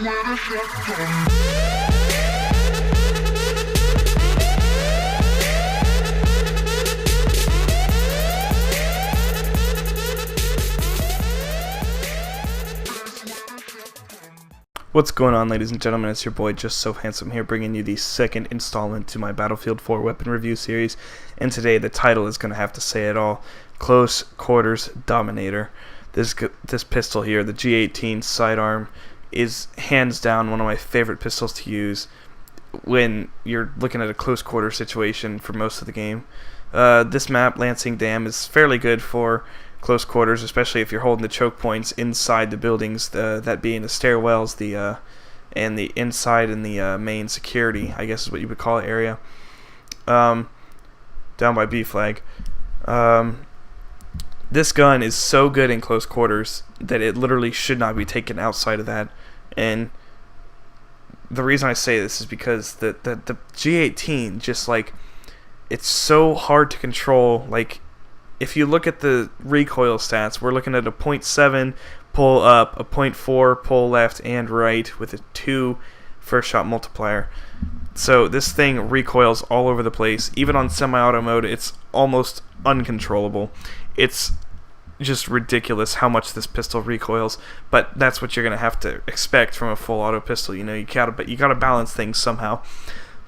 What's going on, ladies and gentlemen? It's your boy Just So Handsome here, bringing you the second installment to my Battlefield 4 weapon review series. And today the title is going to have to say it all: Close Quarters Dominator. This pistol here, the G18 sidearm, is hands down one of my favorite pistols to use when you're looking at a close quarter situation for most of the game. This map, Lansing Dam, is fairly good for close quarters, especially if you're holding the choke points inside the buildings, that being the stairwells, and the inside and the main security, I guess is what you would call it, area. Down by B flag. This gun is so good in close quarters that it literally should not be taken outside of that. And the reason I say this is because the G18, just like, it's so hard to control. Like, if you look at the recoil stats, we're looking at a 0.7 pull up, a 0.4 pull left and right with a 2 first shot multiplier. So this thing recoils all over the place. Even on semi-auto mode, it's almost uncontrollable. It's just ridiculous how much this pistol recoils, but that's what you're gonna have to expect from a full auto pistol. You know, you gotta balance things somehow.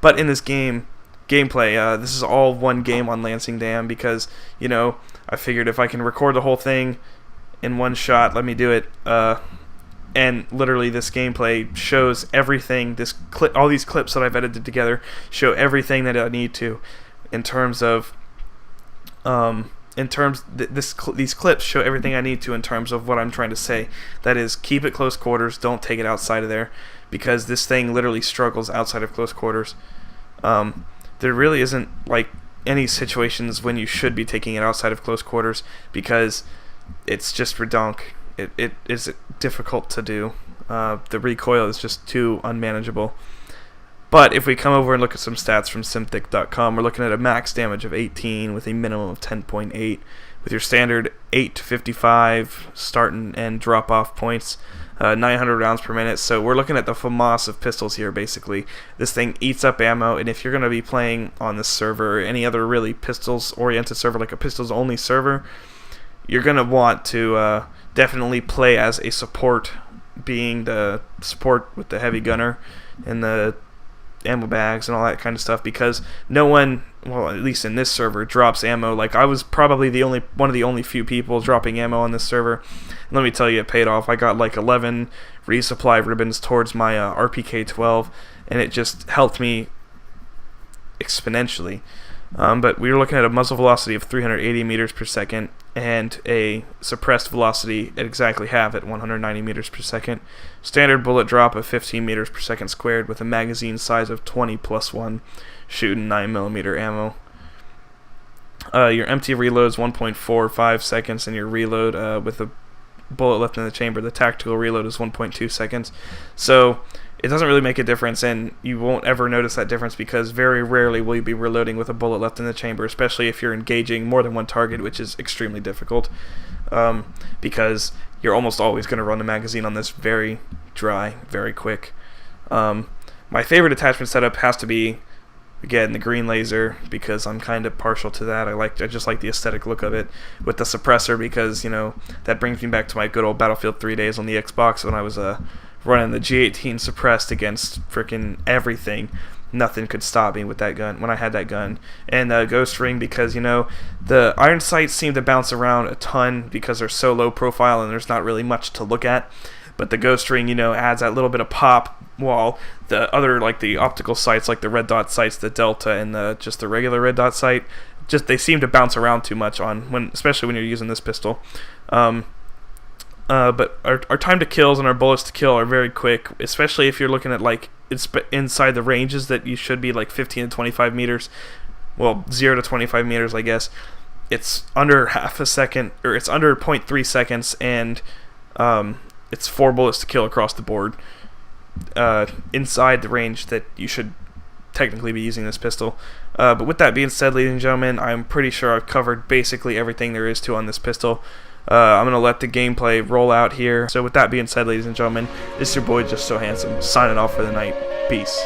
But in this gameplay, this is all one game on Lansing Dam because, you know, I figured if I can record the whole thing in one shot, let me do it. And literally, this gameplay shows everything. All these clips that I've edited together show everything that I need to, in terms of, these clips show everything I need to in terms of what I'm trying to say. That is, keep it close quarters. Don't take it outside of there, because this thing literally struggles outside of close quarters. There really isn't like any situations when you should be taking it outside of close quarters, because it's just redonk. It is difficult to do. The recoil is just too unmanageable. But if we come over and look at some stats from Simthic.com, we're looking at a max damage of 18 with a minimum of 10.8, with your standard 8 to 55 start and drop off points. 900 rounds per minute, so we're looking at the FAMAS of pistols here, basically. This thing eats up ammo, and if you're going to be playing on this server or any other really pistols-oriented server, like a pistols-only server, you're going to want to definitely play as a support, being the support with the heavy gunner and the ammo bags and all that kind of stuff, because no one, well, at least in this server, drops ammo. Like, I was probably one of the only few people dropping ammo on this server. And let me tell you, it paid off. I got like 11 resupply ribbons towards my RPK-12, and it just helped me exponentially. But we were looking at a muzzle velocity of 380 meters per second and a suppressed velocity at exactly half at 190 meters per second. Standard bullet drop of 15 meters per second squared with a magazine size of 20+1, shooting 9mm ammo. Your empty reload is 1.45 seconds, and your reload with a bullet left in the chamber, the tactical reload, is 1.2 seconds. So it doesn't really make a difference, and you won't ever notice that difference, because very rarely will you be reloading with a bullet left in the chamber, especially if you're engaging more than one target, which is extremely difficult, because you're almost always going to run the magazine on this very dry, very quick. My favorite attachment setup has to be, again, the green laser, because I'm kind of partial to that. I just like the aesthetic look of it, with the suppressor, because, you know, that brings me back to my good old Battlefield 3 days on the Xbox when I was running the G18 suppressed against freaking everything. Nothing could stop me with that gun when I had that gun. And Ghost Ring, because, you know, the iron sights seem to bounce around a ton because they're so low profile and there's not really much to look at. But the Ghost Ring, you know, adds that little bit of pop, while the other, like the optical sights, like the red dot sights, the Delta, and just the regular red dot sight, just they seem to bounce around too much especially when you're using this pistol. But our time to kills and our bullets to kill are very quick, especially if you're looking at, like, it's inside the ranges that you should be, like 15 to 25 meters. Well, 0 to 25 meters, I guess. It's under half a second, or it's under 0.3 seconds, and it's 4 bullets to kill across the board, inside the range that you should technically be using this pistol. But with that being said, ladies and gentlemen, I'm pretty sure I've covered basically everything there is to on this pistol. I'm going to let the gameplay roll out here. So with that being said, ladies and gentlemen, this is your boy Just So Handsome, signing off for the night. Peace.